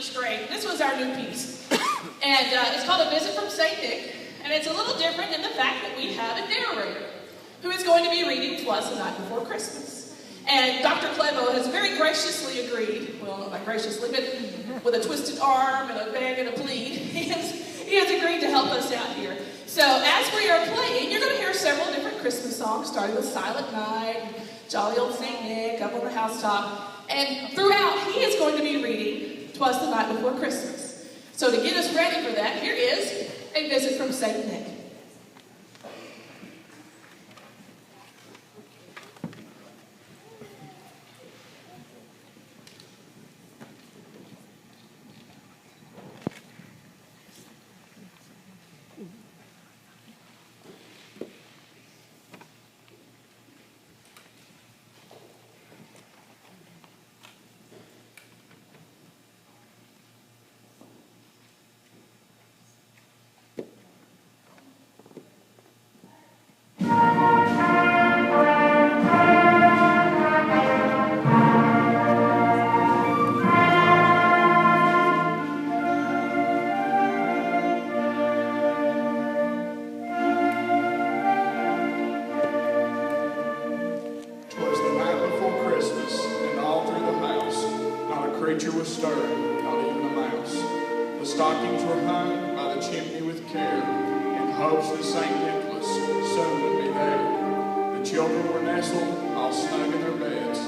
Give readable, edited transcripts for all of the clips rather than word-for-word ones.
first grade. This was our new piece. And it's called A Visit from St. Nick. And it's a little different in the fact that we have a narrator who is going to be reading to us the night before Christmas. And Dr. Clevo has very graciously agreed, well, not graciously, but with a twisted arm and a bang and a plead, he has agreed to help us out here. So as we are playing, you're going to hear several different Christmas songs, starting with Silent Night, Jolly Old St. Nick, Up on the Housetop. And throughout, he is going to be reading to us the night before Christmas. So to get us ready for that, here is A Visit from St. Nick. Was stirring, not even a mouse. The stockings were hung by the chimney with care, in hopes that St. Nicholas soon would be there. The children were nestled all snug in their beds,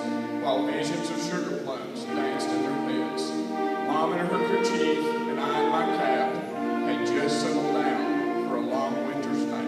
while visions of sugar plums danced in their heads. Mom in her kerchief and I in my cap had just settled down for a long winter's nap.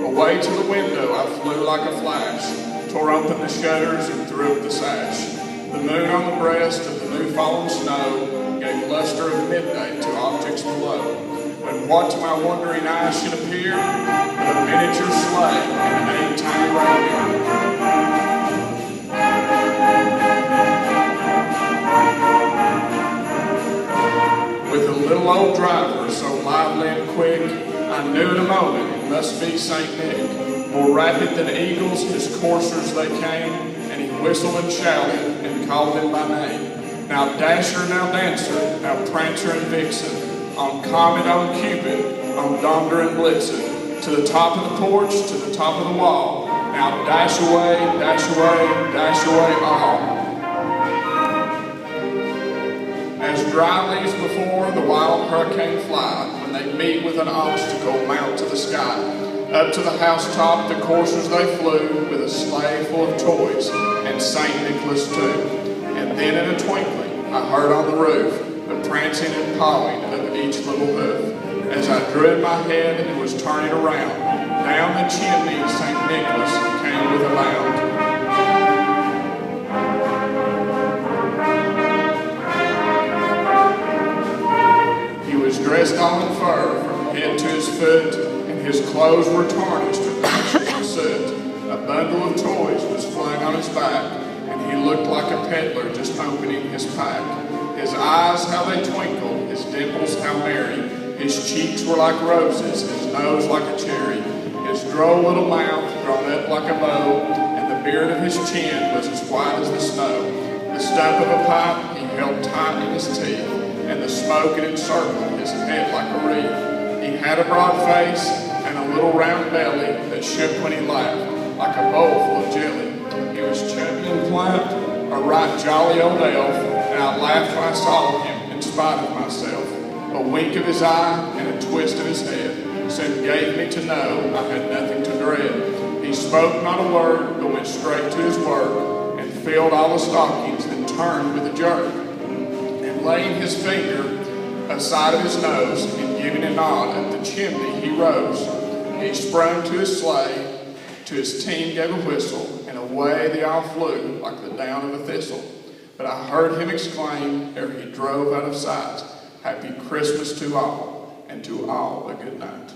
Away to the window I flew like a flash, tore open the shutters and threw up the sash. The moon on the breast of the new fallen snow gave luster of midday to objects below, when what to my wondering eyes should appear but a miniature sleigh and 8 tiny reindeer. With a little old driver so lively and quick, I knew in a moment it must be St. Nick. More rapid than eagles, his coursers they came, and he whistled and shouted and called them by name. Now Dasher, now Dancer, now Prancer and Vixen, on Comet, on Cupid, on Donder and Blitzen, to the top of the porch, to the top of the wall. Now dash away, dash away, dash away all. As dry leaves before the wild hurricane fly, when they meet with an obstacle, mount to the sky. Up to the housetop the coursers they flew, with a sleigh full of toys, and St. Nicholas too. And then in a twinkling I heard on the roof the prancing and pawing of each little hoof. As I drew in my head and was turning around, down the chimney St. Nicholas came with a bound. Dressed all in fur from head to his foot, and his clothes were tarnished with ashes and soot. A bundle of toys was flung on his back, and he looked like a peddler just opening his pack. His eyes, how they twinkled, his dimples, how merry. His cheeks were like roses, his nose like a cherry. His droll little mouth drawn up like a bow, and the beard of his chin was as white as the snow. The stump of a pipe he held tight in his teeth, and the smoke it encircled his head like a wreath. He had a broad face and a little round belly that shook when he laughed, like a bowl full of jelly. He was chubby and plump, a right jolly old elf, and I laughed when I saw him in spite of myself. A wink of his eye and a twist of his head soon gave me to know I had nothing to dread. He spoke not a word, but went straight to his work, and filled all the stockings, then turned with a jerk. Laying his finger aside of his nose and giving a nod at the chimney, he rose. He sprang to his sleigh To his team gave a whistle, and away they all flew like the down of a thistle. But I heard him exclaim ere he drove out of sight, Happy Christmas to all, and to all a good night.